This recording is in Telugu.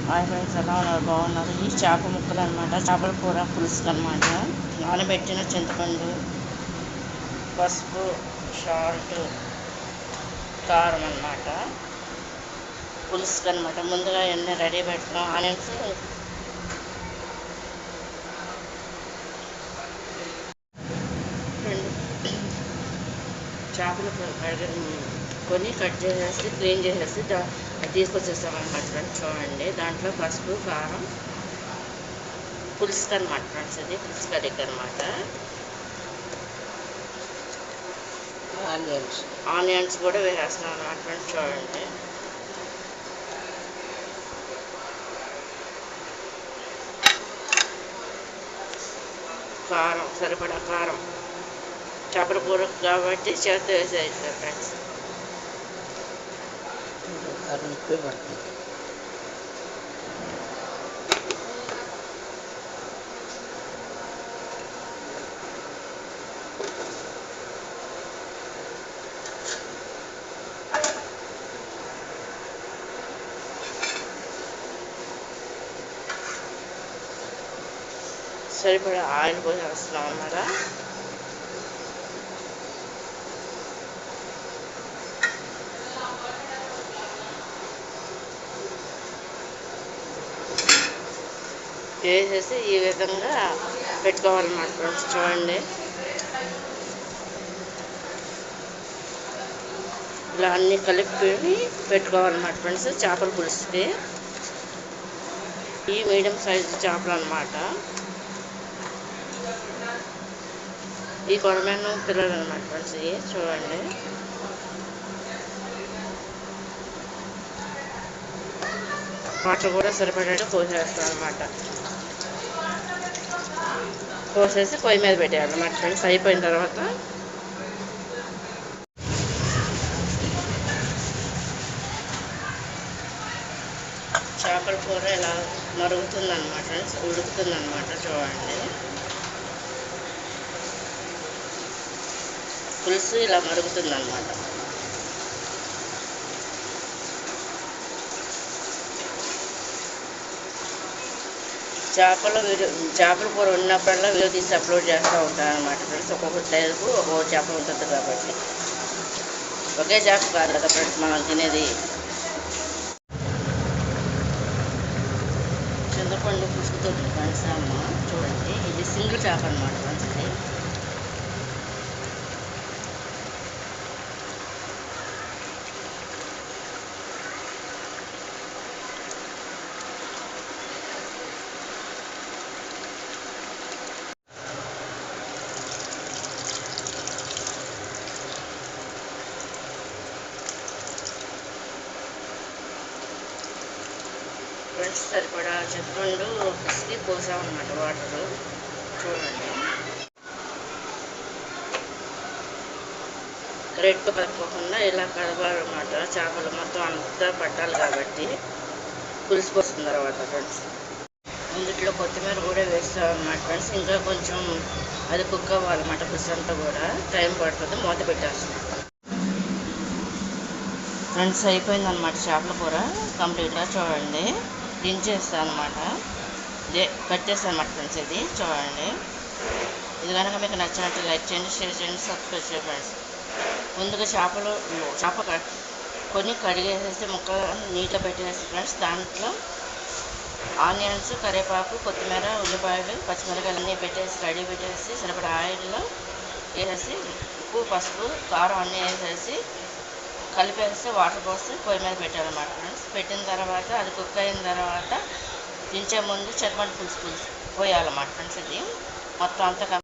హాయ్ ఫ్రెండ్స్, ఎలా ఉన్నారు? బాగున్నారు. ఈ చేప ముక్కలు అనమాట, చేపల కూర పులుసు అనమాట. నానబెట్టిన చింతపండు, పసుపు, సాల్ట్, కారం అనమాట. పులుసుకు అనమాట. ముందుగా ఎన్ని రెడీ పెట్టుకున్నాం. ఆనియన్స్ చేపలు కొని కట్ చేసేసి క్లీన్ చేసేసి తీసుకొచ్చేస్తామన్నమాట ఫ్రెండ్స్. చూడండి, దాంట్లో పసుపు, కారం, పులుసుకు అనమాట ఫ్రెండ్స్. ఇది పులుసు కర్రీకి అనమాట. ఆనియన్స్ కూడా వేసేస్తున్నాం అనమాట ఫ్రెండ్స్. చూడండి, కారం సరిపడా కారం, చేపల కూర కాబట్టి చేత వేసేది ఫ్రెండ్స్. సరిపడా ఆయిల్ పోసేస్తున్నాం అన్నమాట. వేసేసి ఈ విధంగా పెట్టుకోవాలన్నమాట ఫ్రెండ్స్. చూడండి, ఇలా అన్నీ కలిపి పెట్టుకోవాలన్నమాట ఫ్రెండ్స్. చేపల పులుసుకి ఈ మీడియం సైజు చేపలు అన్నమాట. ఈ కొరమేను పిల్లలు అనమాట ఫ్రెండ్స్. ఇవి చూడండి, వాటర్ కూడా సరిపడేట్టు పోసేస్తాం అనమాట. పోసేసి పొయ్యి మీద పెట్టేయాలన్నమాట ఫ్రెండ్స్. అయిపోయిన తర్వాత చేపల కూర ఇలా మరుగుతుందన్నమాట ఫ్రెండ్స్, ఉడుకుతుందన్నమాట. చూడండి, పులుసు ఇలా మరుగుతుందన్నమాట. చేపల కూర ఉన్నప్పుడల్లా వీడియో తీసి అప్లోడ్ చేస్తూ ఉంటాను అనమాట ఫ్రెండ్స్. ఒక్కొక్క టైపు ఒక్కొక్క చేప ఉంటుంది కాబట్టి ఒకే చేప కాదు కదా ఫ్రెండ్స్ మనం తినేది. చింతపండు పులుసుతో ఫ్రెండ్స్ అమ్మ. చూడండి, ఇది సింగిల్ చేప అనమాట ఫ్రెండ్స్. ఇది ఫ్రెండ్స్ సరిపడా చింతపండు పిసికి పోసామన్నమాట వాటరు. చూడండి, రెడ్ కలపకుండా ఇలా కలపాలన్నమాట. చేపలు మొత్తం అంతా పట్టాలి కాబట్టి పులుసు పోసిన తర్వాత ఫ్రెండ్స్. ఇందులో కొత్తిమీర కూడా వేస్తాం అన్నమాట ఫ్రెండ్స్. ఇంకా కొంచెం అది కుక్ అవ్వాలన్నమాట. పులుసు అంతా కూడా టైం పడుతుంది. మూత పెట్టేస్తాం ఫ్రెండ్స్. అయిపోయిందన్నమాట చేపల కూర కంప్లీట్గా. చూడండి, దించేస్తాను అనమాట. ఇదే కట్టేస్తాను అన్నమాట ఫ్రెండ్స్. ఇది చూడండి, ఇది కనుక మీకు నచ్చినట్టు లైక్ చేయండి, షేర్ చేయండి, సబ్స్క్రైబ్ చేయండి ఫ్రెండ్స్. ముందుగా చేప కొన్ని కడిగేసేసి ముక్కలు నీట్గా పెట్టేసి ఫ్రెండ్స్. దాంట్లో ఆనియన్స్, కరివేపాకు, కొత్తిమీర, ఉల్లిపాయలు, పచ్చిమిరకాయలు అన్నీ పెట్టేసి రెడీ పెట్టేసి సరిపడా ఆయిల్లో వేసేసి ఉప్పు, పసుపు, కారం అన్నీ వేసేసి కలిపేస్తే వాటర్ పోసి పొయ్యి మీద పెట్టాలన్నమాట ఫ్రెండ్స్. పెట్టిన తర్వాత అది కుక్ అయిన తర్వాత దించే ముందు చింతపండు పులుసు పోయాలన్నమాట ఫ్రెండ్స్. ఇది మొత్తం అంతా